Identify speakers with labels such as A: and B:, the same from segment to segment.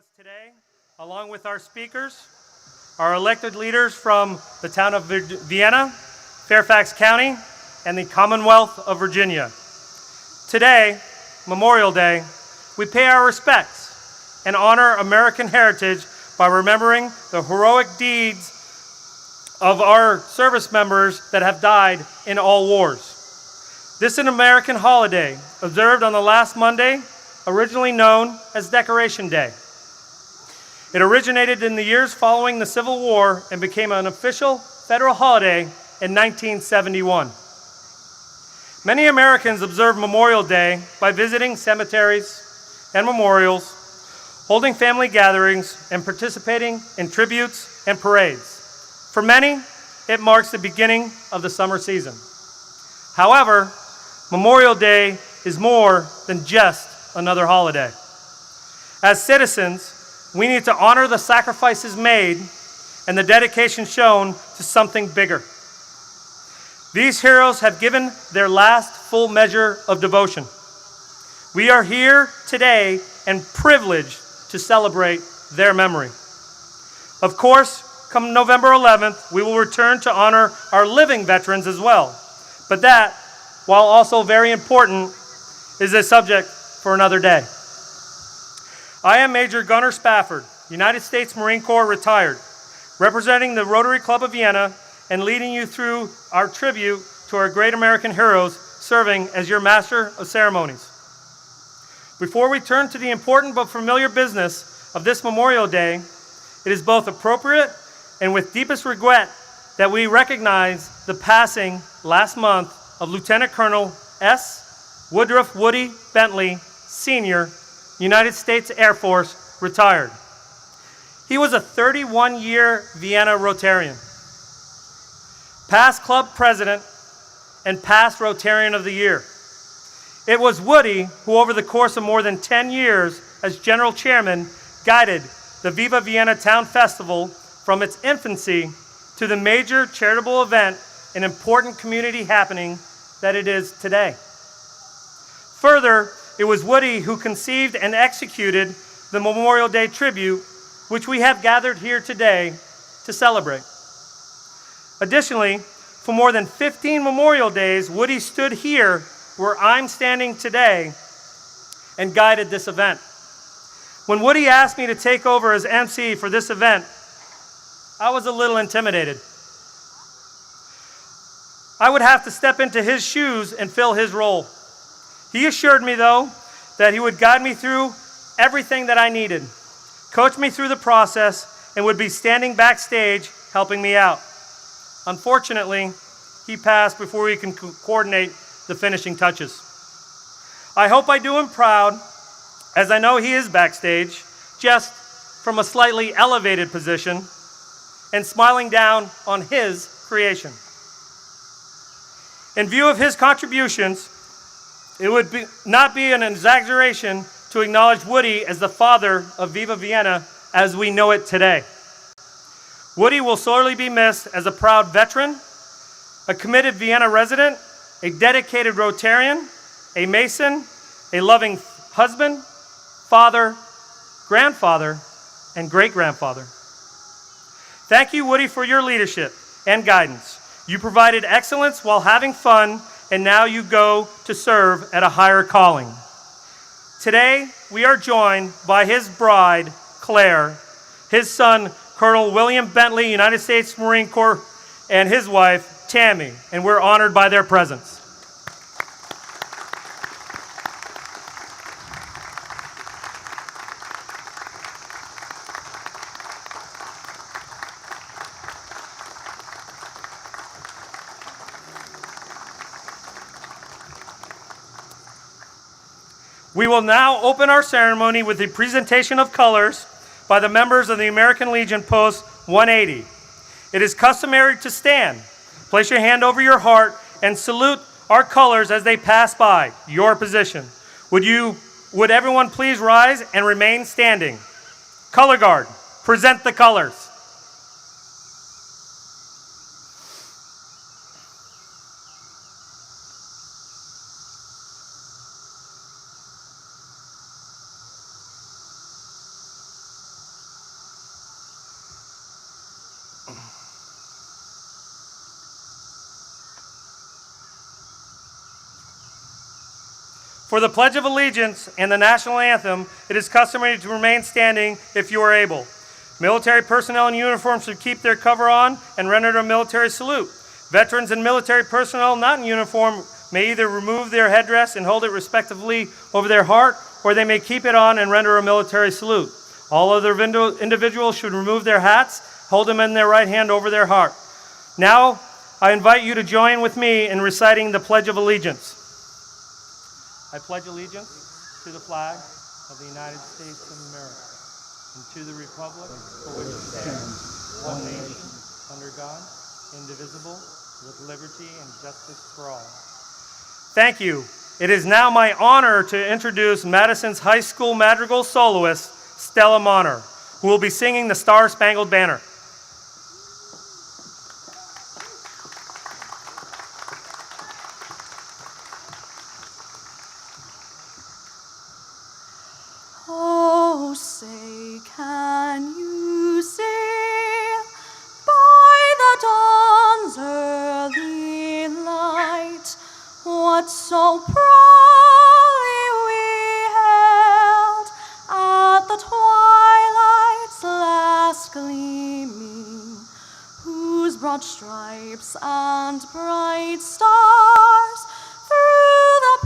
A: us today, along with our speakers, our elected leaders from the town of Vienna, Fairfax County, and the Commonwealth of Virginia. Today, Memorial Day, we pay our respects and honor American heritage by remembering the heroic deeds of our service members that have died in all wars. This is an American holiday observed on the last Monday, originally known as Decoration Day. It originated in the years following the Civil War and became an official federal holiday in 1971. Many Americans observe Memorial Day by visiting cemeteries and memorials, holding family gatherings, and participating in tributes and parades. For many, it marks the beginning of the summer season. However, Memorial Day is more than just another holiday. As citizens, we need to honor the sacrifices made and the dedication shown to something bigger. These heroes have given their last full measure of devotion. We are here today and privileged to celebrate their memory. Of course, come November 11th, we will return to honor our living veterans as well. But that, while also very important, is a subject for another day. I am Major Gunnar Spafford, United States Marine Corps retired, representing the Rotary Club of Vienna and leading you through our tribute to our great American heroes serving as your Master of Ceremonies. Before we turn to the important but familiar business of this Memorial Day, it is both appropriate and with deepest regret that we recognize the passing last month of Lieutenant Colonel S. Woodruff Woody Bentley, Sr., United States Air Force, retired. He was a 31-year Vienna Rotarian, past club president, and past Rotarian of the Year. It was Woody who, over the course of more than 10 years as general chairman, guided the Viva Vienna Town Festival from its infancy to the major charitable event and important community happening that it is today. Further, it was Woody who conceived and executed the Memorial Day tribute, which we have gathered here today to celebrate. Additionally, for more than 15 Memorial Days, Woody stood here where I'm standing today and guided this event. When Woody asked me to take over as MC for this event, I was a little intimidated. I would have to step into his shoes and fill his role. He assured me, though, that he would guide me through everything that I needed, coach me through the process, and would be standing backstage helping me out. Unfortunately, he passed before we can coordinate the finishing touches. I hope I do him proud, as I know he is backstage, just from a slightly elevated position and smiling down on his creation. In view of his contributions, it would not be an exaggeration to acknowledge Woody as the father of Viva Vienna as we know it today. Woody will sorely be missed as a proud veteran, a committed Vienna resident, a dedicated Rotarian, a Mason, a loving husband, father, grandfather, and great-grandfather. Thank you, Woody, for your leadership and guidance. You provided excellence while having fun, and now you go to serve at a higher calling. Today, we are joined by his bride, Claire, his son, Colonel William Bentley, United States Marine Corps, and his wife, Tammy, and we're honored by their presence. We will now open our ceremony with the presentation of colors by the members of the American Legion Post 180. It is customary to stand. Place your hand over your heart and salute our colors as they pass by your position. Would everyone please rise and remain standing? Color Guard, present the colors. For the Pledge of Allegiance and the National Anthem, it is customary to remain standing if you are able. Military personnel in uniform should keep their cover on and render a military salute. Veterans and military personnel not in uniform may either remove their headdress and hold it respectively over their heart, or they may keep it on and render a military salute. All other individuals should remove their hats, hold them in their right hand over their heart. Now, I invite you to join with me in reciting the Pledge of Allegiance. I pledge allegiance to the flag of the United States of America and to the republic for which it stands, one nation, under God, indivisible, with liberty and justice for all. Thank you. It is now my honor to introduce Madison's High School Madrigal soloist, Stella Monner, who will be singing the Star-Spangled Banner.
B: Oh, say, can you see by the dawn's early light what so proudly we hailed at the twilight's last gleaming, whose broad stripes and bright stars through the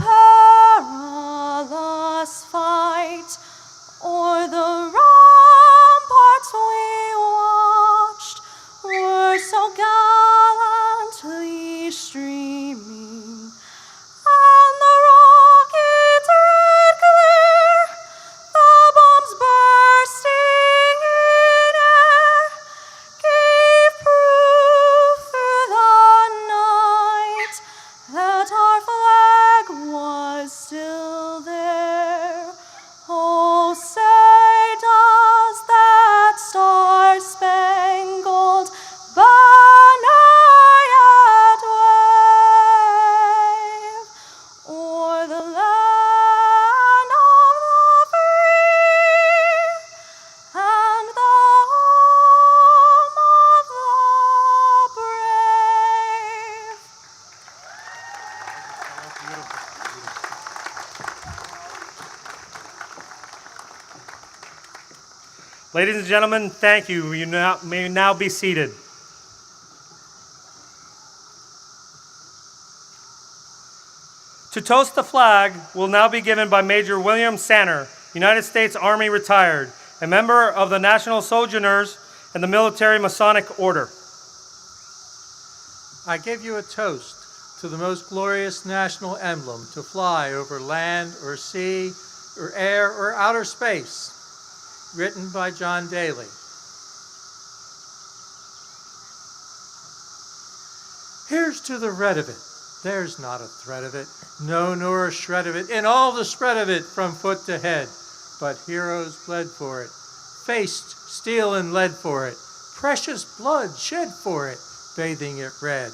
B: perilous fight o'er the ramparts we watched were so gallantly streaming, and the rocket's red glare, the bombs bursting in air, gave proof through the night that our flag was still there. Oh, say does that star-spangled banner yet wave o'er the land of the free and the home of the brave?
A: Ladies and gentlemen, thank you. You may now be seated. To toast the flag will now be given by Major William Sanner, United States Army retired, a member of the National Sojourners and the Military Masonic Order.
C: I give you a toast to the most glorious national emblem to fly over land or sea or air or outer space, written by John Daly. Here's to the red of it. There's not a thread of it, no, nor a shred of it, in all the spread of it from foot to head. But heroes bled for it, faced steel and lead for it, precious blood shed for it, bathing it red.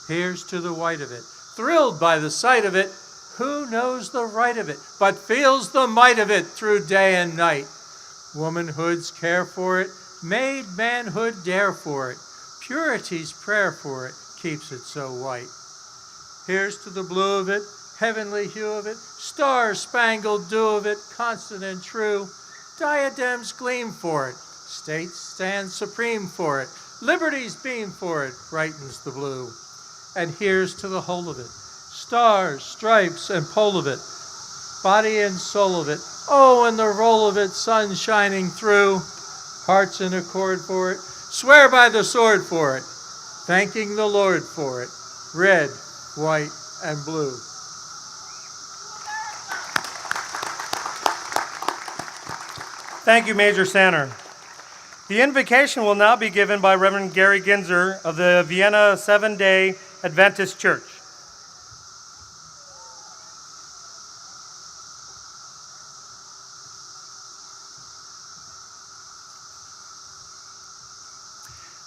C: Here's to the white of it, thrilled by the sight of it, who knows the right of it, but feels the might of it through day and night. Womanhood's care for it, made manhood dare for it, purity's prayer for it keeps it so white. Here's to the blue of it, heavenly hue of it, star-spangled dew of it, constant and true. Diadems gleam for it, states stand supreme for it, liberty's beam for it brightens the blue. And here's to the whole of it, stars, stripes, and pole of it, body and soul of it, oh, and the roll of it, sun shining through, hearts in accord for it, swear by the sword for it, thanking the Lord for it, red, white, and blue.
A: Thank you, Major Sanner. The invocation will now be given by Reverend Gary Ginzer of the Vienna Seventh-day Adventist Church.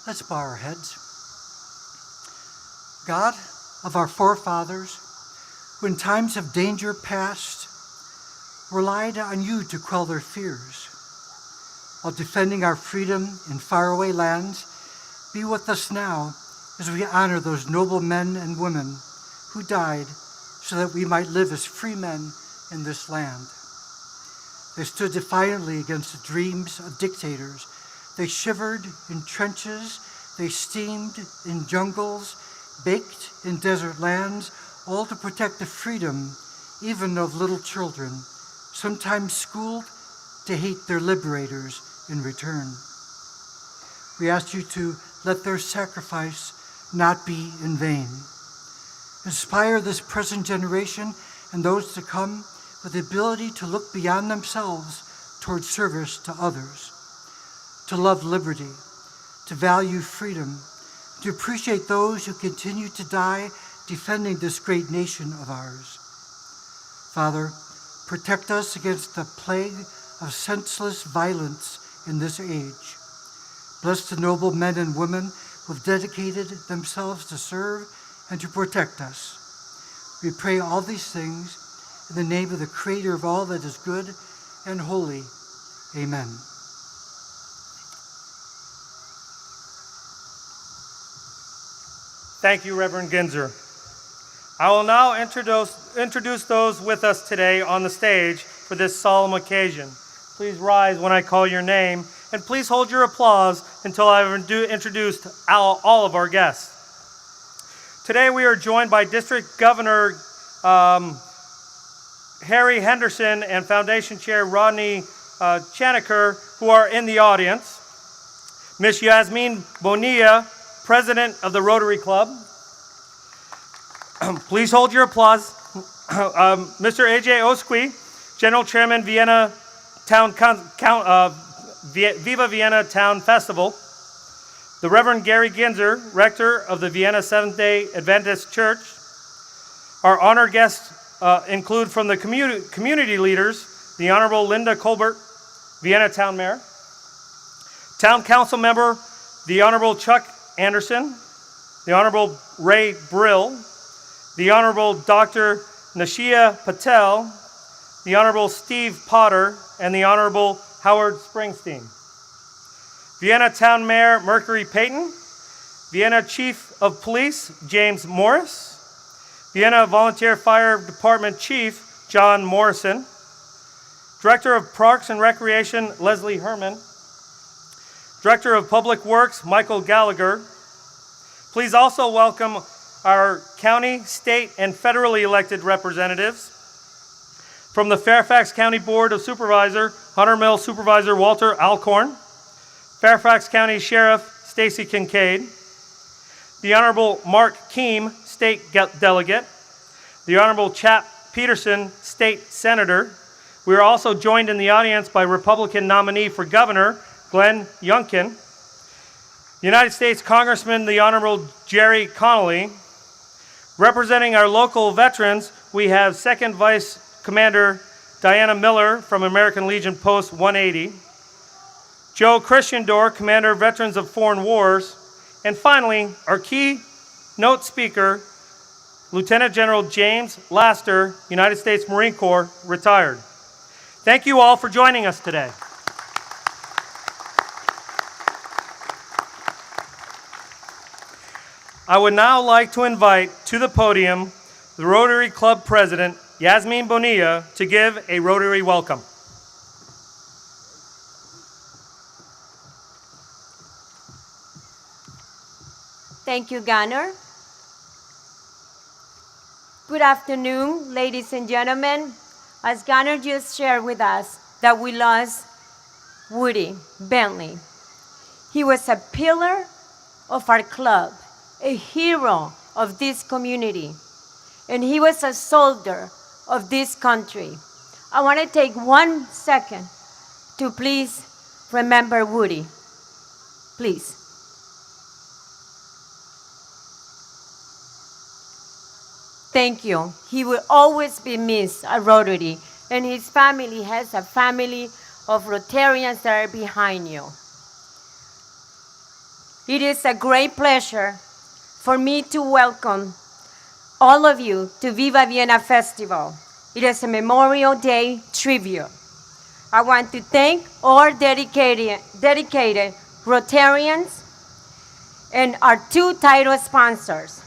D: Let's bow our heads. God of our forefathers, who in times of danger past relied on you to quell their fears, while defending our freedom in faraway lands be with us now as we honor those noble men and women who died so that we might live as free men in this land. They stood defiantly against the dreams of dictators. They shivered in trenches. They steamed in jungles, baked in desert lands, all to protect the freedom even of little children, sometimes schooled to hate their liberators in return. We ask you to let their sacrifice not be in vain. Inspire this present generation and those to come with the ability to look beyond themselves toward service to others, to love liberty, to value freedom, to appreciate those who continue to die defending this great nation of ours. Father, protect us against the plague of senseless violence in this age. Bless the noble men and women who have dedicated themselves to serve and to protect us. We pray all these things in the name of the Creator of all that is good and holy. Amen.
A: Thank you, Reverend Ginzer. I will now introduce those with us today on the stage for this solemn occasion. Please rise when I call your name, and please hold your applause until I've introduced all of our guests. Today we are joined by District Governor Harry Henderson and Foundation Chair Rodney Chanaker, who are in the audience. Ms. Yasmin Bonilla, President of the Rotary Club. Please hold your applause. Mr. A.J. Osqui, General Chairman, Viva Vienna Town Festival. The Reverend Gary Ginzer, Rector of the Vienna Seventh-day Adventist Church. Our honored guests include from the community leaders, the Honorable Linda Colbert, Vienna Town Mayor. Town Council Member, the Honorable Chuck Anderson, the Honorable Ray Brill, the Honorable Dr. Nashia Patel, the Honorable Steve Potter, and the Honorable Howard Springsteen. Vienna Town Mayor Mercury Payton, Vienna Chief of Police James Morris, Vienna Volunteer Fire Department Chief John Morrison, Director of Parks and Recreation Leslie Herman, Director of Public Works Michael Gallagher. Please also welcome our county, state, and federally elected representatives. From the Fairfax County Board of Supervisors, Hunter Mill Supervisor Walter Alcorn, Fairfax County Sheriff Stacy Kincaid, the Honorable Mark Keem, State Delegate, the Honorable Chap Peterson, State Senator. We are also joined in the audience by Republican nominee for Governor Glenn Youngkin, United States Congressman the Honorable Jerry Conley. Representing our local veterans, we have 2nd Vice Commander Diana Miller from American Legion Post 180, Joe Christiandor, Commander Veterans of Foreign Wars, and finally, our keynote speaker, Lieutenant General James Laster, United States Marine Corps, retired. Thank you all for joining us today. I would now like to invite to the podium the Rotary Club President, Yasmin Bonilla, to give a Rotary welcome.
E: Thank you, Gunnar. Good afternoon, ladies and gentlemen. As Gunnar just shared with us that we lost Woody Bentley. He was a pillar of our club, a hero of this community, and he was a soldier of this country. I want to take 1 second to please remember Woody. Please. Thank you. He will always be missed at Rotary, and his family has a family of Rotarians that are behind you. It is a great pleasure for me to welcome all of you to Viva Vienna Festival. It is a Memorial Day tribute. I want to thank all dedicated Rotarians and our two title sponsors,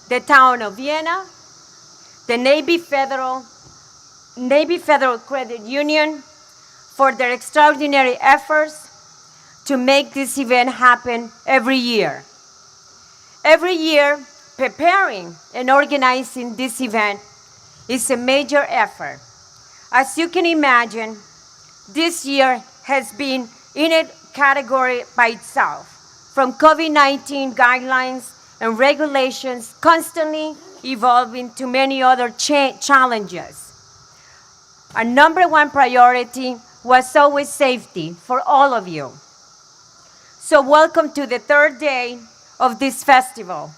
E: the town of Vienna, the Navy Federal Credit Union, for their extraordinary efforts to make this event happen every year. Every year, preparing and organizing this event is a major effort. As you can imagine, this year has been in a category by itself, from COVID-19 guidelines and regulations constantly evolving to many other challenges. Our number one priority was always safety for all of you. So welcome to the third day of this festival,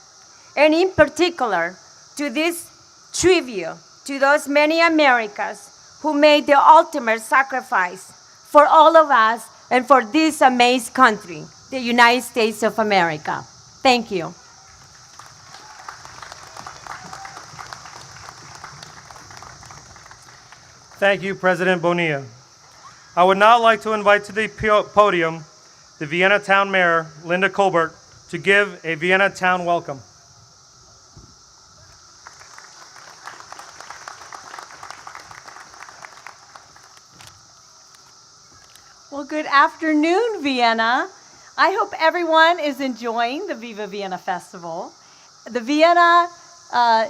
E: and in particular to this tribute to those many Americans who made the ultimate sacrifice for all of us and for this amazing country, the United States of America. Thank you.
A: Thank you, President Bonilla. I would now like to invite to the podium the Vienna Town Mayor, Linda Colbert, to give a Vienna Town welcome.
F: Well, good afternoon, Vienna. I hope everyone is enjoying the Viva Vienna Festival. The Vienna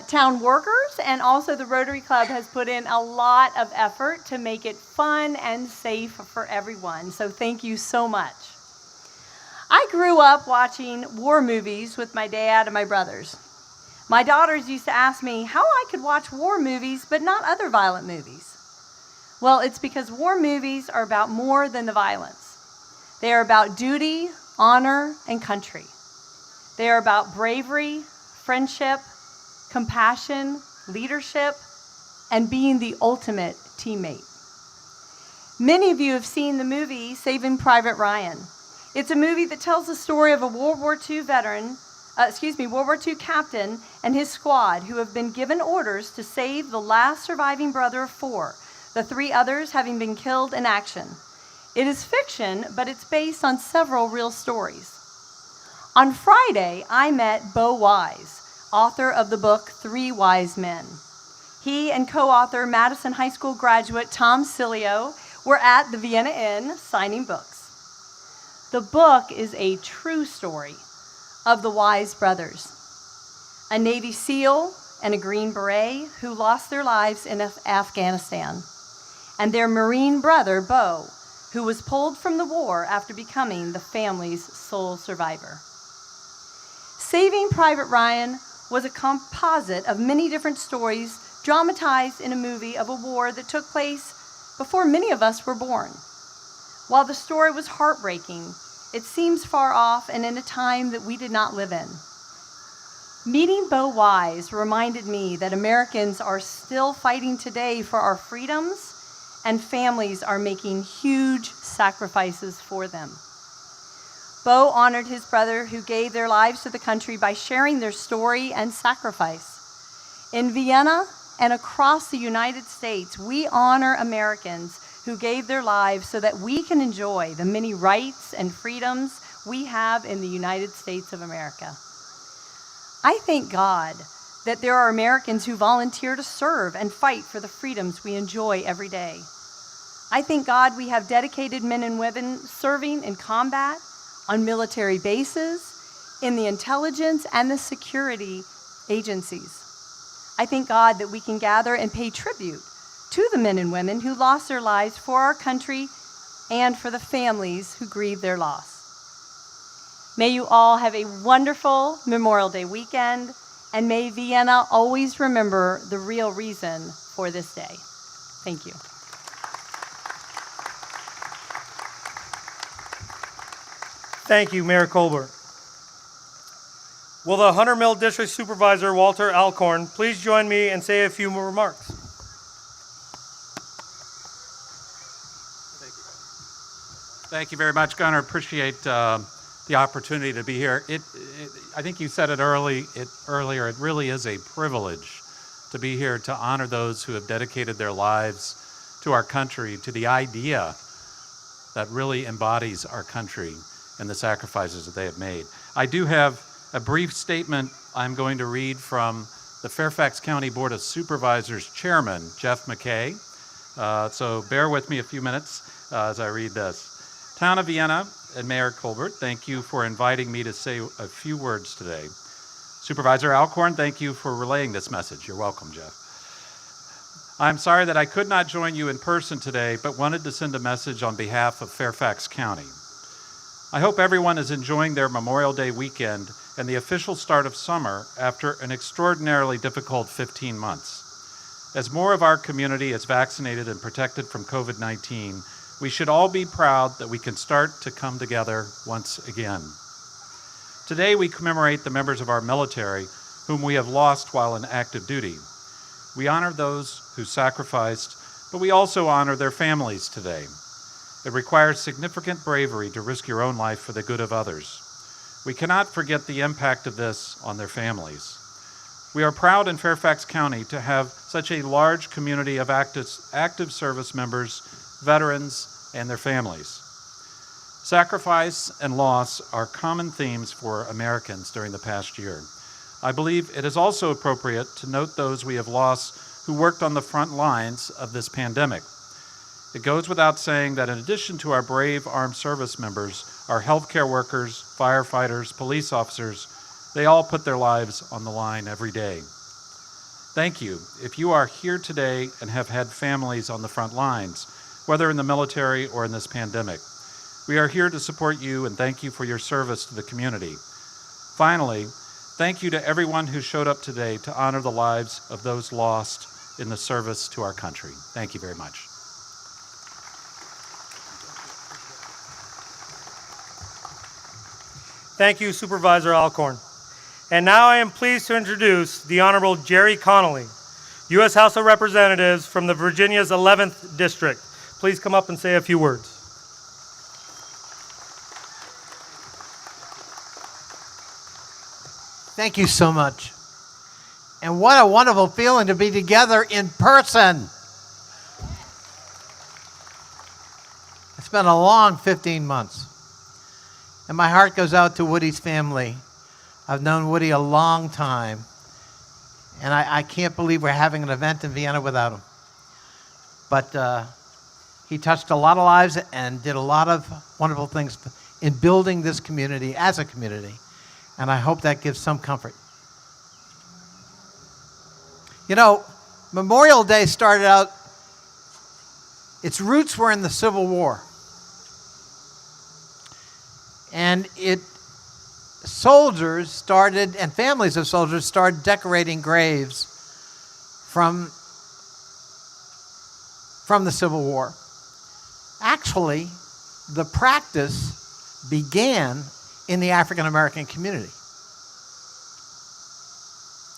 F: town workers and also the Rotary Club has put in a lot of effort to make it fun and safe for everyone. So thank you so much. I grew up watching war movies with my dad and my brothers. My daughters used to ask me how I could watch war movies but not other violent movies. Well, it's because war movies are about more than the violence. They are about duty, honor, and country. They are about bravery, friendship, compassion, leadership, and being the ultimate teammate. Many of you have seen the movie Saving Private Ryan. It's a movie that tells the story of a World War II captain and his squad who have been given orders to save the last surviving brother of four, the three others having been killed in action. It is fiction, but it's based on several real stories. On Friday, I met Bo Wise, author of the book 3 Wise Men. He and co-author Madison High School graduate Tom Cilio were at the Vienna Inn signing books. The book is a true story of the Wise brothers, a Navy SEAL and a Green Beret who lost their lives in Afghanistan, and their Marine brother, Bo, who was pulled from the war after becoming the family's sole survivor. Saving Private Ryan was a composite of many different stories dramatized in a movie of a war that took place before many of us were born. While the story was heartbreaking, it seems far off and in a time that we did not live in. Meeting Bo Wise reminded me that Americans are still fighting today for our freedoms, and families are making huge sacrifices for them. Bo honored his brother who gave their lives to the country by sharing their story and sacrifice. In Vienna and across the United States, we honor Americans who gave their lives so that we can enjoy the many rights and freedoms we have in the United States of America. I thank God that there are Americans who volunteer to serve and fight for the freedoms we enjoy every day. I thank God we have dedicated men and women serving in combat, on military bases, in the intelligence and the security agencies. I thank God that we can gather and pay tribute to the men and women who lost their lives for our country and for the families who grieve their loss. May you all have a wonderful Memorial Day weekend, and may Vienna always remember the real reason for this day. Thank you.
A: Thank you, Mayor Colbert. Will the Hunter Mill District Supervisor, Walter Alcorn, please join me and say a few more remarks?
G: Thank you very much, Gunnar. Appreciate the opportunity to be here. I think you said it earlier. It really is a privilege to be here to honor those who have dedicated their lives to our country, to the idea that really embodies our country. and the sacrifices that they have made. I do have a brief statement I'm going to read from the Fairfax County Board of Supervisors Chairman, Jeff McKay. So bear with me a few minutes as I read this. Town of Vienna and Mayor Colbert, thank you for inviting me to say a few words today. Supervisor Alcorn, thank you for relaying this message. You're welcome, Jeff. I'm sorry that I could not join you in person today, but wanted to send a message on behalf of Fairfax County. I hope everyone is enjoying their Memorial Day weekend and the official start of summer after an extraordinarily difficult 15 months. As more of our community is vaccinated and protected from COVID-19, we should all be proud that we can start to come together once again. Today we commemorate the members of our military whom we have lost while in active duty. We honor those who sacrificed, but we also honor their families today. It requires significant bravery to risk your own life for the good of others. We cannot forget the impact of this on their families. We are proud in Fairfax County to have such a large community of active service members, veterans, and their families. Sacrifice and loss are common themes for Americans during the past year. I believe it is also appropriate to note those we have lost who worked on the front lines of this pandemic. It goes without saying that in addition to our brave armed service members, our healthcare workers, firefighters, police officers, they all put their lives on the line every day. Thank you. If you are here today and have had families on the front lines, whether in the military or in this pandemic, we are here to support you and thank you for your service to the community. Finally, thank you to everyone who showed up today to honor the lives of those lost in the service to our country. Thank you very much.
A: Thank you, Supervisor Alcorn. And now I am pleased to introduce the Honorable Jerry Conley, U.S. House of Representatives from the Virginia's 11th District. Please come up and say a few words.
H: Thank you so much. And what a wonderful feeling to be together in person. It's been a long 15 months. And my heart goes out to Woody's family. I've known Woody a long time. And I can't believe we're having an event in Vienna without him. But he touched a lot of lives and did a lot of wonderful things in building this community as a community. And I hope that gives some comfort. You know, Memorial Day started out, its roots were in the Civil War. And soldiers started, and families of soldiers started decorating graves from the Civil War. Actually, the practice began in the African American community.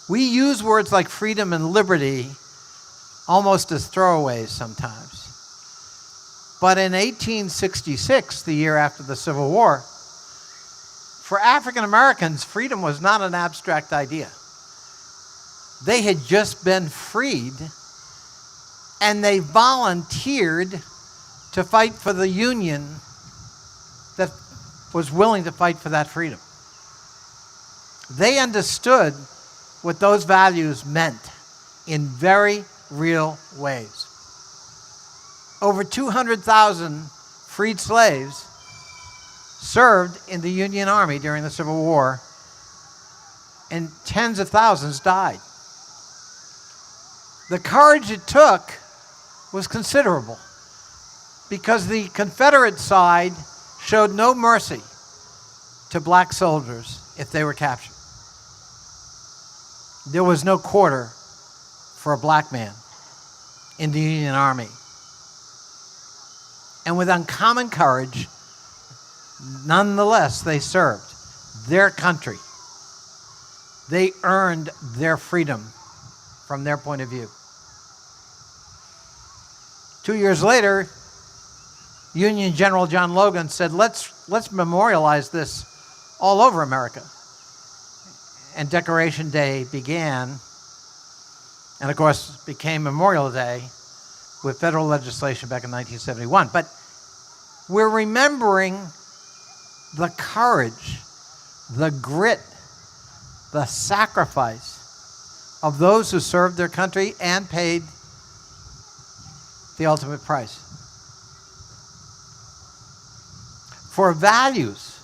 H: We use words like freedom and liberty almost as throwaways sometimes. But in 1866, the year after the Civil War, for African Americans, freedom was not an abstract idea. They had just been freed, and they volunteered to fight for the Union that was willing to fight for that freedom. They understood what those values meant in very real ways. Over 200,000 freed slaves served in the Union Army during the Civil War, and tens of thousands died. The courage it took was considerable because the Confederate side showed no mercy to black soldiers if they were captured. There was no quarter for a black man in the Union Army. And with uncommon courage, nonetheless, they served their country. They earned their freedom from their point of view. 2 years later, Union General John Logan said, let's memorialize this all over America. And Decoration Day began, and of course became Memorial Day with federal legislation back in 1971. But we're remembering the courage, the grit, the sacrifice of those who served their country and paid the ultimate price. For values,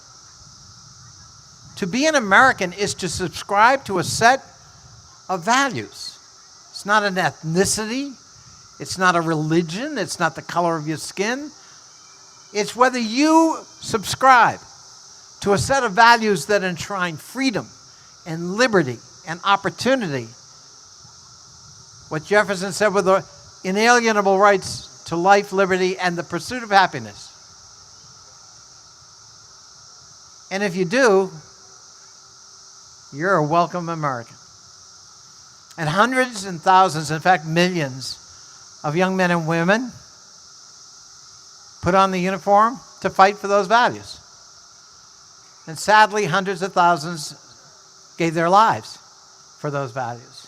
H: to be an American is to subscribe to a set of values. It's not an ethnicity. It's not a religion. It's not the color of your skin. It's whether you subscribe to a set of values that enshrine freedom and liberty and opportunity. What Jefferson said were the inalienable rights to life, liberty, and the pursuit of happiness. And if you do, you're a welcome American. And hundreds and thousands, in fact millions, of young men and women put on the uniform to fight for those values. And sadly, hundreds of thousands gave their lives for those values.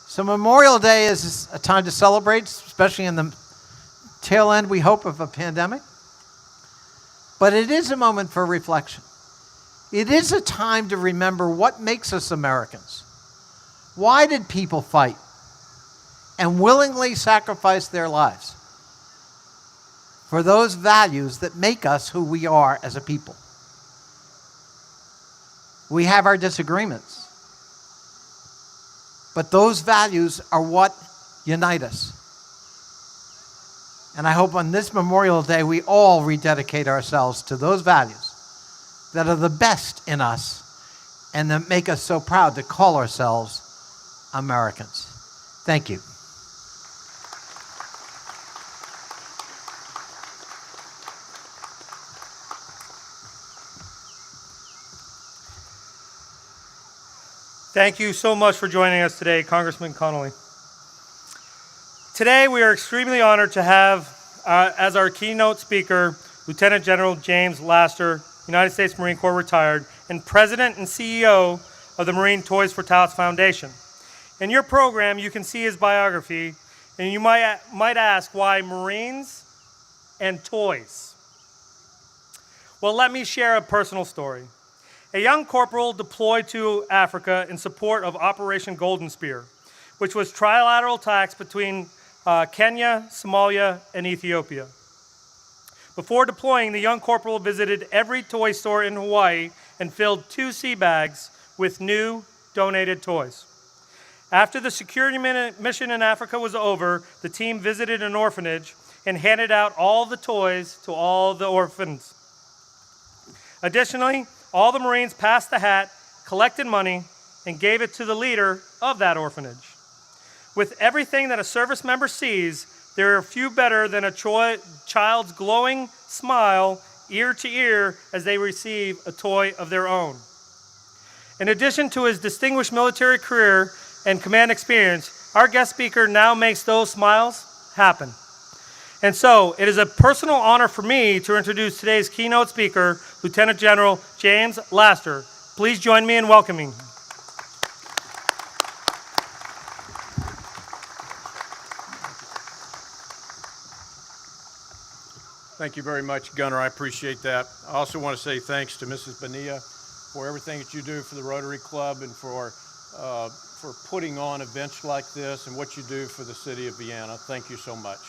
H: So Memorial Day is a time to celebrate, especially in the tail end, we hope, of a pandemic. But it is a moment for reflection. It is a time to remember what makes us Americans. Why did people fight and willingly sacrifice their lives for those values that make us who we are as a people? We have our disagreements, but those values are what unite us. And I hope on this Memorial Day we all rededicate ourselves to those values that are the best in us and that make us so proud to call ourselves Americans. Thank you.
A: Thank you so much for joining us today, Congressman Conley. Today, we are extremely honored to have as our keynote speaker, Lieutenant General James Laster, United States Marine Corps retired, and President and CEO of the Marine Toys for Tots Foundation. In your program, you can see his biography, and you might ask why Marines and toys. Well, let me share a personal story. A young corporal deployed to Africa in support of Operation Golden Spear, which was trilateral attacks between Kenya, Somalia, and Ethiopia. Before deploying, the young corporal visited every toy store in Hawaii and filled 2 sea bags with new donated toys. After the security mission in Africa was over, the team visited an orphanage and handed out all the toys to all the orphans. Additionally, all the Marines passed the hat, collected money, and gave it to the leader of that orphanage. With everything that a service member sees, there are few better than a child's glowing smile ear to ear as they receive a toy of their own. In addition to his distinguished military career and command experience, our guest speaker now makes those smiles happen. And so, it is a personal honor for me to introduce today's keynote speaker, Lieutenant General James Laster. Please join me in welcoming him.
I: Thank you very much, Gunnar. I appreciate that. I also want to say thanks to Mrs. Bonilla for everything that you do for the Rotary Club and for putting on events like this and what you do for the city of Vienna. Thank you so much.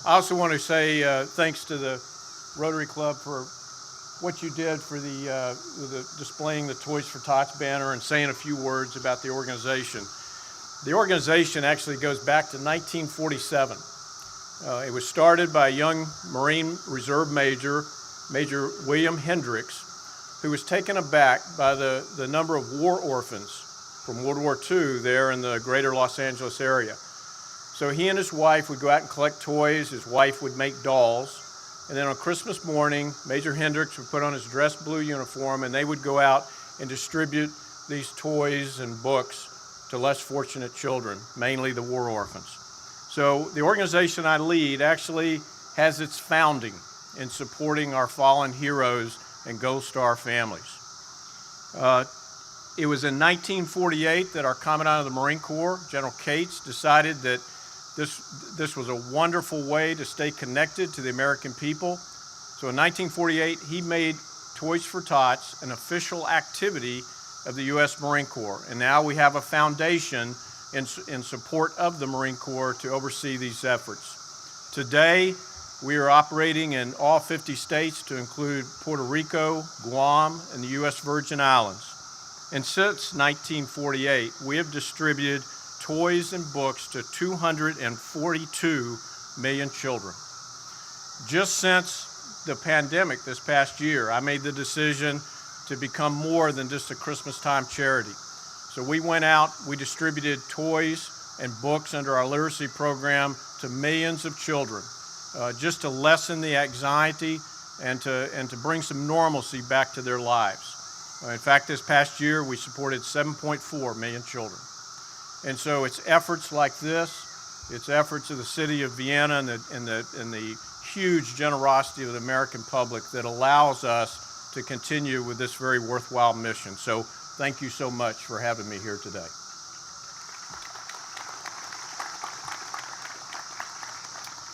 I: I also want to say thanks to the Rotary Club for what you did for the displaying the Toys for Tots banner and saying a few words about the organization. The organization actually goes back to 1947. It was started by a young Marine Reserve Major, Major William Hendricks, who was taken aback by the number of war orphans from World War II there in the greater Los Angeles area. So he and his wife would go out and collect toys. His wife would make dolls. And then on Christmas morning, Major Hendricks would put on his dress blue uniform and they would go out and distribute these toys and books to less fortunate children, mainly the war orphans. So the organization I lead actually has its founding in supporting our fallen heroes and Gold Star families. It was in 1948 that our Commandant of the Marine Corps, General Cates, decided that this was a wonderful way to stay connected to the American people. So in 1948, he made Toys for Tots an official activity of the U.S. Marine Corps. And now we have a foundation in support of the Marine Corps to oversee these efforts. Today, we are operating in all 50 states to include Puerto Rico, Guam, and the U.S. Virgin Islands. And since 1948, we have distributed toys and books to 242 million children. Just since the pandemic this past year, I made the decision to become more than just a Christmas time charity. So we went out, we distributed toys and books under our literacy program to millions of children, just to lessen the anxiety and to bring some normalcy back to their lives. In fact, this past year, we supported 7.4 million children. And so it's efforts like this, it's efforts of the city of Vienna and the huge generosity of the American public that allows us to continue with this very worthwhile mission. So thank you so much for having me here today.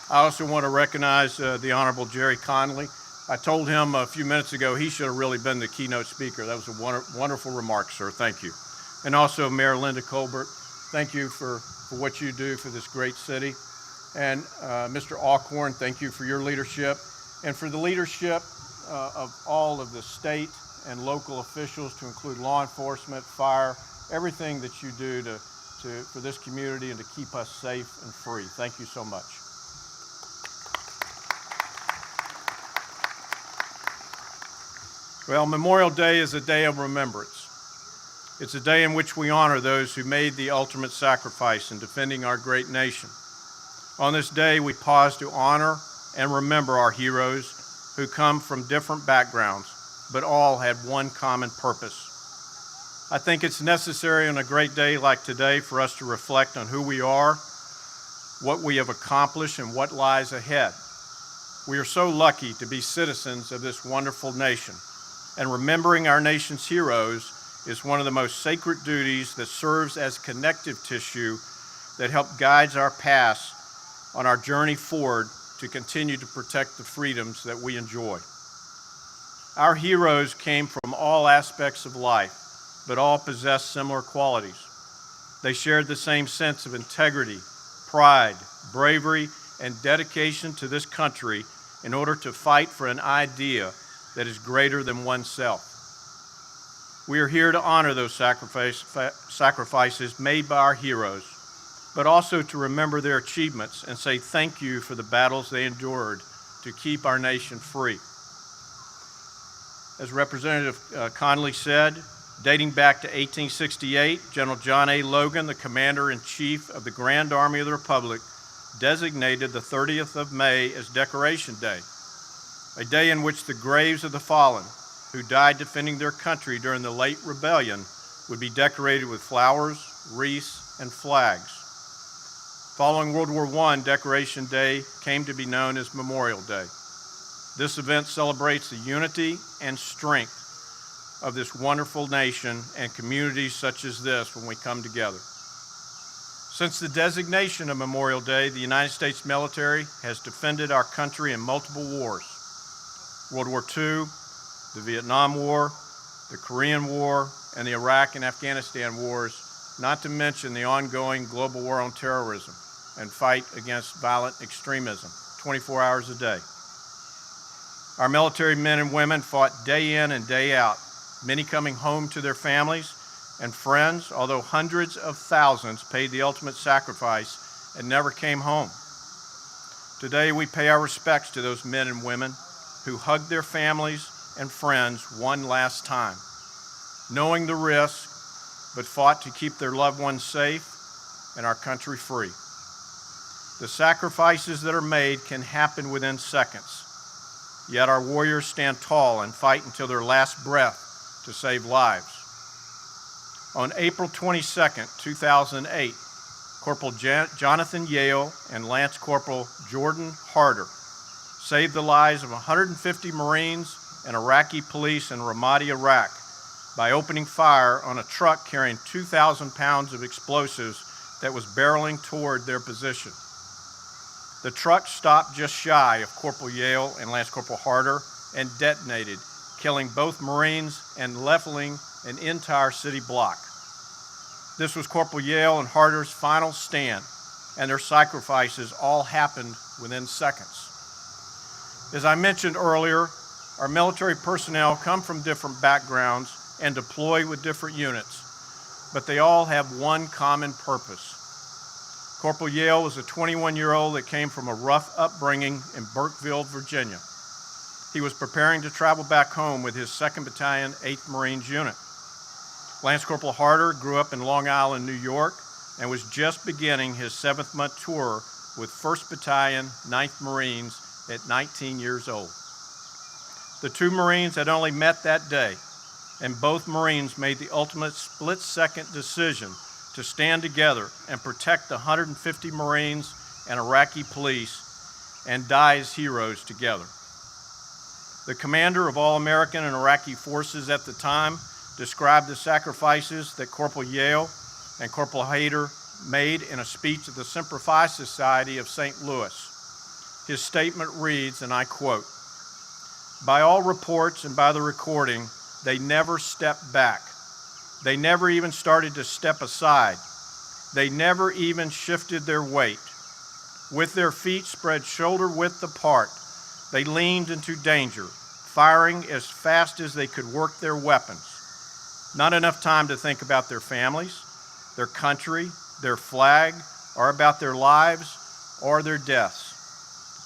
I: I also want to recognize the Honorable Jerry Conley. I told him a few minutes ago he should have really been the keynote speaker. That was a wonderful remark, sir. Thank you. And also Mayor Linda Colbert, thank you for what you do for this great city. And Mr. Alcorn, thank you for your leadership. And for the leadership of all of the state and local officials, to include law enforcement, fire, everything that you do for this community and to keep us safe and free. Thank you so much. Well, Memorial Day is a day of remembrance. It's a day in which we honor those who made the ultimate sacrifice in defending our great nation. On this day, we pause to honor and remember our heroes who come from different backgrounds, but all had one common purpose. I think it's necessary on a great day like today for us to reflect on who we are, what we have accomplished, and what lies ahead. We are so lucky to be citizens of this wonderful nation, and remembering our nation's heroes is one of the most sacred duties that serves as connective tissue that helps guide our path on our journey forward to continue to protect the freedoms that we enjoy. Our heroes came from all aspects of life, but all possessed similar qualities. They shared the same sense of integrity, pride, bravery, and dedication to this country in order to fight for an idea that is greater than oneself. We are here to honor those sacrifices made by our heroes, but also to remember their achievements and say thank you for the battles they endured to keep our nation free. As Representative Conley said, dating back to 1868, General John A. Logan, the Commander-in-Chief of the Grand Army of the Republic, designated the 30th of May as Decoration Day, a day in which the graves of the fallen who died defending their country during the late rebellion would be decorated with flowers, wreaths, and flags. Following World War I, Decoration Day came to be known as Memorial Day. This event celebrates the unity and strength of this wonderful nation and communities such as this when we come together. Since the designation of Memorial Day, the United States military has defended our country in multiple wars: World War II, the Vietnam War, the Korean War, and the Iraq and Afghanistan wars, not to mention the ongoing global war on terrorism and fight against violent extremism 24 hours a day. Our military men and women fought day in and day out, many coming home to their families and friends, although hundreds of thousands paid the ultimate sacrifice and never came home. Today, we pay our respects to those men and women who hugged their families and friends one last time, knowing the risk, but fought to keep their loved ones safe and our country free. The sacrifices that are made can happen within seconds, yet our warriors stand tall and fight until their last breath to save lives. On April 22nd, 2008, Corporal Jonathan Yale and Lance Corporal Jordan Harder saved the lives of 150 Marines and Iraqi police in Ramadi, Iraq, by opening fire on a truck carrying 2,000 pounds of explosives that was barreling toward their position. The truck stopped just shy of Corporal Yale and Lance Corporal Harder and detonated, killing both Marines and leveling an entire city block. This was Corporal Yale and Harder's final stand, and their sacrifices all happened within seconds. As I mentioned earlier, our military personnel come from different backgrounds and deploy with different units, but they all have one common purpose. Corporal Yale was a 21-year-old that came from a rough upbringing in Burkeville, Virginia. He was preparing to travel back home with his 2nd Battalion, 8th Marines Unit. Lance Corporal Harder grew up in Long Island, New York, and was just beginning his 7th-month tour with 1st Battalion, 9th Marines at 19 years old. The two Marines had only met that day, and both Marines made the ultimate split-second decision to stand together and protect the 150 Marines and Iraqi police and die as heroes together. The commander of all American and Iraqi forces at the time described the sacrifices that Corporal Yale and Corporal Harder made in a speech at the Semper Fi Society of St. Louis. His statement reads, and I quote, "By all reports and by the recording, they never stepped back. They never even started to step aside. They never even shifted their weight. With their feet spread shoulder width apart, they leaned into danger, firing as fast as they could work their weapons. Not enough time to think about their families, their country, their flag, or about their lives or their deaths,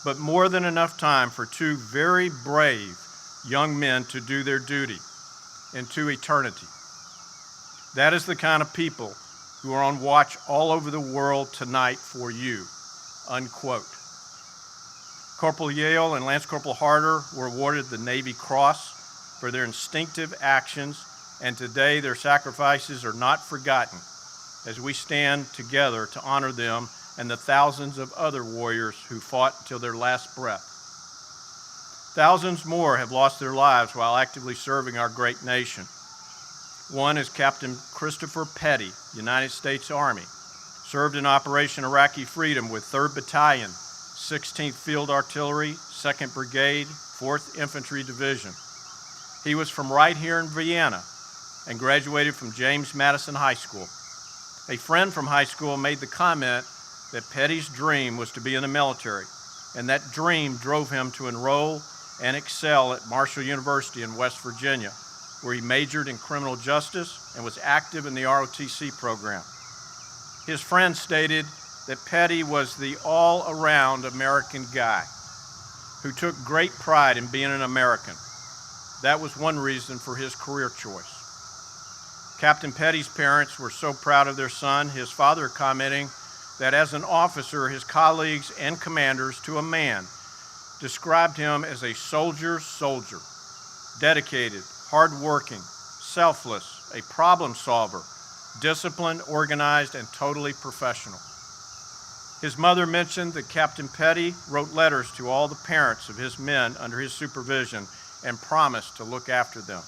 I: but more than enough time for two very brave young men to do their duty into eternity. That is the kind of people who are on watch all over the world tonight for you," unquote. Corporal Yale and Lance Corporal Harder were awarded the Navy Cross for their instinctive actions, and today their sacrifices are not forgotten as we stand together to honor them and the thousands of other warriors who fought till their last breath. Thousands more have lost their lives while actively serving our great nation. One is Captain Christopher Petty, United States Army, served in Operation Iraqi Freedom with 3rd Battalion, 16th Field Artillery, 2nd Brigade, 4th Infantry Division. He was from right here in Vienna and graduated from James Madison High School. A friend from high school made the comment that Petty's dream was to be in the military, and that dream drove him to enroll and excel at Marshall University in West Virginia, where he majored in criminal justice and was active in the ROTC program. His friend stated that Petty was the all-around American guy who took great pride in being an American. That was one reason for his career choice. Captain Petty's parents were so proud of their son, his father commenting that as an officer, his colleagues and commanders, to a man, described him as a soldier's soldier, dedicated, hardworking, selfless, a problem solver, disciplined, organized, and totally professional. His mother mentioned that Captain Petty wrote letters to all the parents of his men under his supervision and promised to look after them.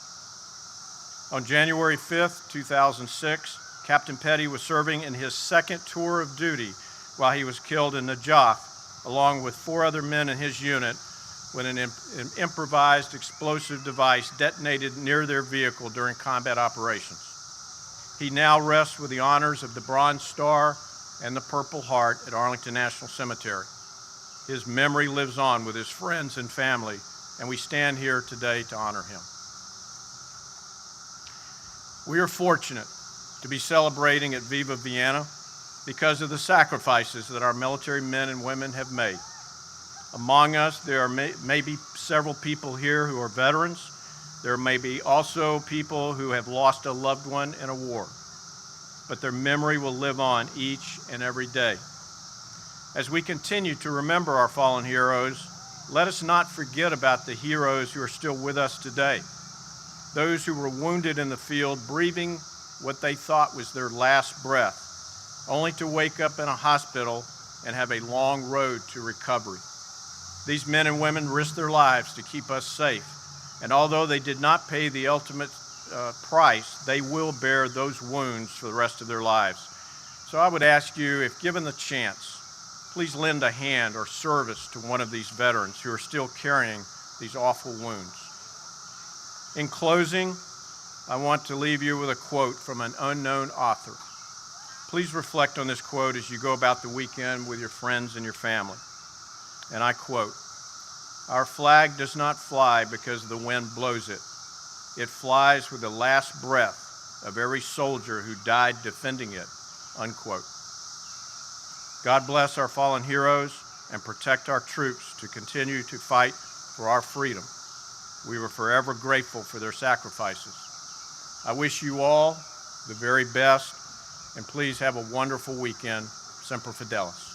I: On January 5th, 2006, Captain Petty was serving in his 2nd tour of duty while he was killed in Najaf, along with 4 other men in his unit, when an improvised explosive device detonated near their vehicle during combat operations. He now rests with the honors of the Bronze Star and the Purple Heart at Arlington National Cemetery. His memory lives on with his friends and family, and we stand here today to honor him. We are fortunate to be celebrating at Viva, Vienna, because of the sacrifices that our military men and women have made. Among us, there are maybe several people here who are veterans. There may be also people who have lost a loved one in a war, but their memory will live on each and every day. As we continue to remember our fallen heroes, let us not forget about the heroes who are still with us today. Those who were wounded in the field, breathing what they thought was their last breath, only to wake up in a hospital and have a long road to recovery. These men and women risked their lives to keep us safe, and although they did not pay the ultimate price, they will bear those wounds for the rest of their lives. So I would ask you, if given the chance, please lend a hand or service to one of these veterans who are still carrying these awful wounds. In closing, I want to leave you with a quote from an unknown author. Please reflect on this quote as you go about the weekend with your friends and your family. And I quote, "Our flag does not fly because the wind blows it. It flies with the last breath of every soldier who died defending it," unquote. God bless our fallen heroes and protect our troops to continue to fight for our freedom. We were forever grateful for their sacrifices. I wish you all the very best, and please have a wonderful weekend. Semper Fidelis.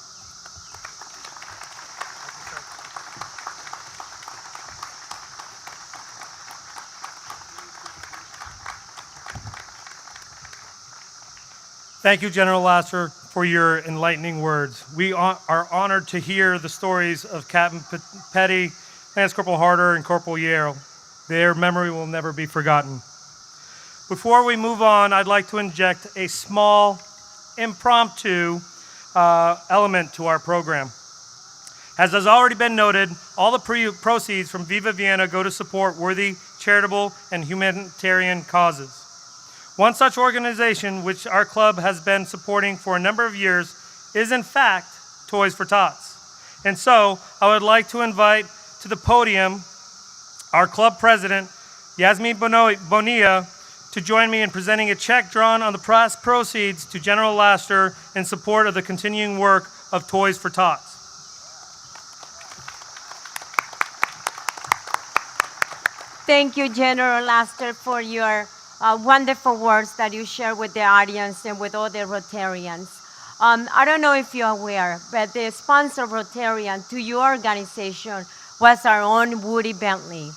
A: Thank you, General Lasser, for your enlightening words. We are honored to hear the stories of Captain Petty, Lance Corporal Harder, and Corporal Yale. Their memory will never be forgotten. Before we move on, I'd like to inject a small, impromptu element to our program. As has already been noted, all the proceeds from Viva Vienna go to support worthy, charitable, and humanitarian causes. One such organization, which our club has been supporting for a number of years, is in fact Toys for Tots. And so I would like to invite to the podium our club president, Yasmin Bonilla, to join me in presenting a check drawn on the proceeds to General Lasser in support of the continuing work of Toys for Tots.
E: Thank you, General Lasser, for your wonderful words that you share with the audience and with all the Rotarians. I don't know if you're aware, but the sponsor Rotarian to your organization was our own Woody Bentley.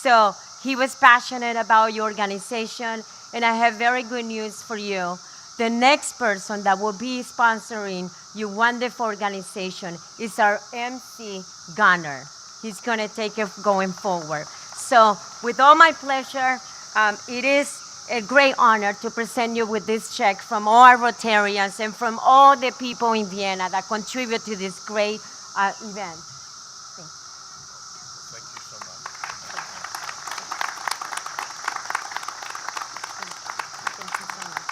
E: So he was passionate about your organization, and I have very good news for you. The next person that will be sponsoring your wonderful organization is our MC Gunner. He's going to take it going forward. So with all my pleasure, it is a great honor to present you with this check from all our Rotarians and from all the people in Vienna that contribute to this great event.
I: Thank you so much.
E: Thank you so much.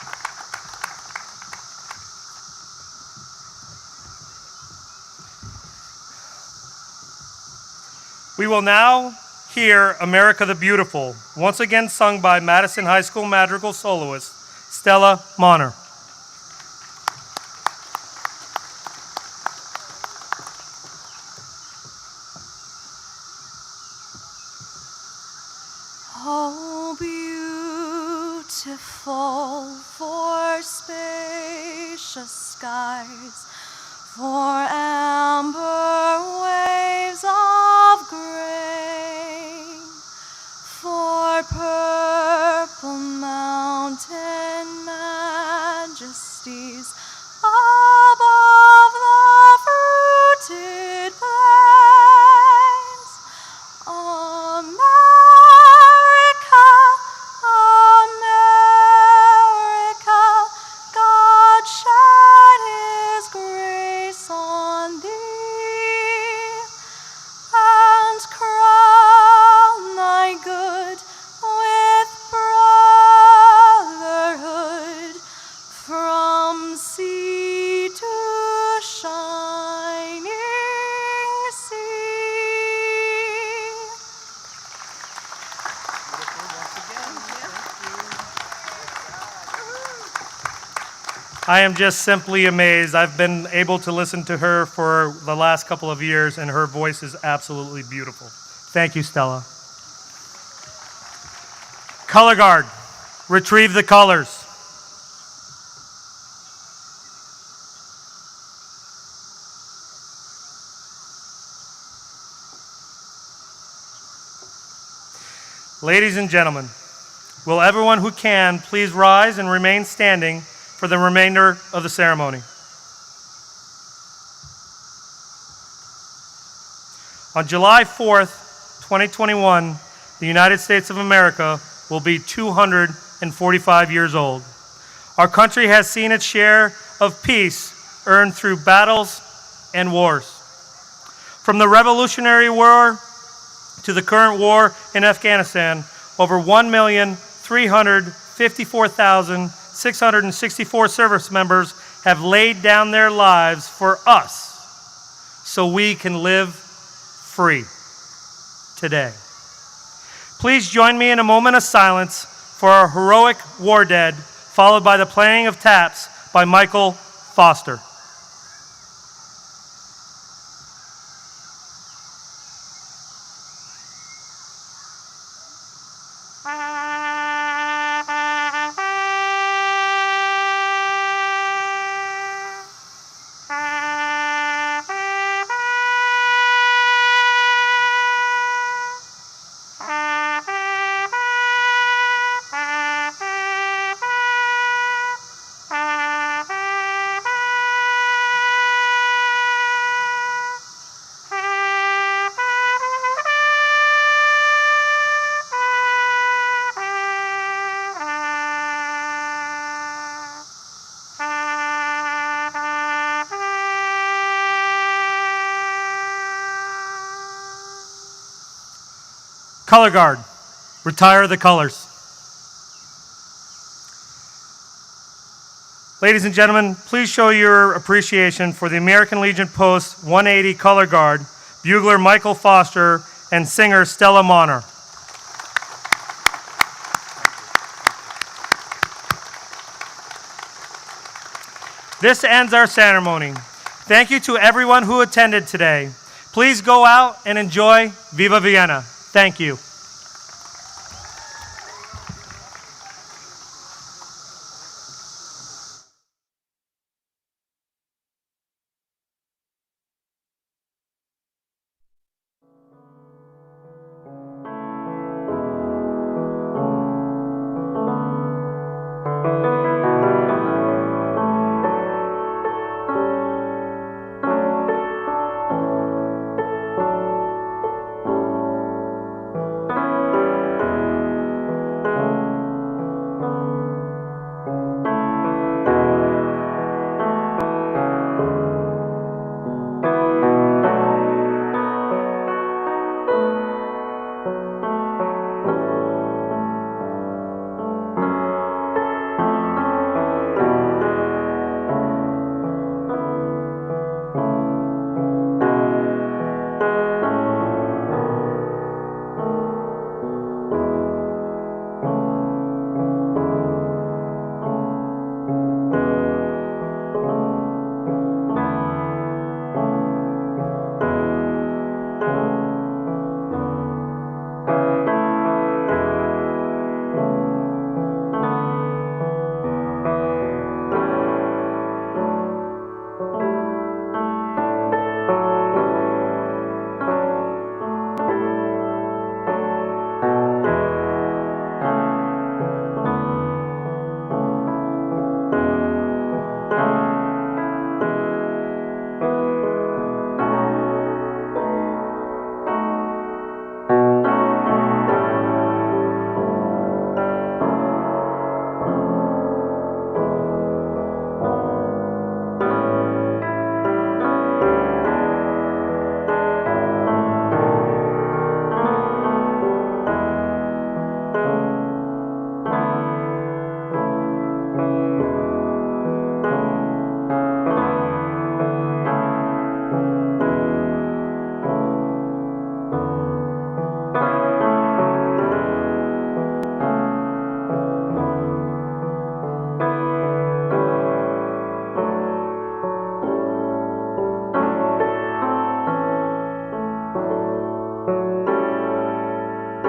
A: We will now hear America the Beautiful, once again sung by Madison High School madrigal soloist Stella Monner.
B: Oh, beautiful for spacious skies, for amber waves of grain, for purple mountain majesties above the fruited plains. America, America, God shed his grace on thee, and crown thy good with brotherhood from sea to shining sea.
A: I am just simply amazed. I've been able to listen to her for the last couple of years, and her voice is absolutely beautiful. Thank you, Stella. Color Guard, retrieve the colors. Ladies and gentlemen, will everyone who can please rise and remain standing for the remainder of the ceremony. On July 4th, 2021, the United States of America will be 245 years old. Our country has seen its share of peace earned through battles and wars. From the Revolutionary War to the current war in Afghanistan, over 1,354,664 service members have laid down their lives for us so we can live free today. Please join me in a moment of silence for our heroic war dead, followed by the playing of taps by Michael Foster. Color Guard, retire the colors. Ladies and gentlemen, please show your appreciation for the American Legion Post 180 Color Guard, bugler Michael Foster, and singer Stella Monner. This ends our ceremony. Thank you to everyone who attended today. Please go out and enjoy Viva Vienna. Thank you.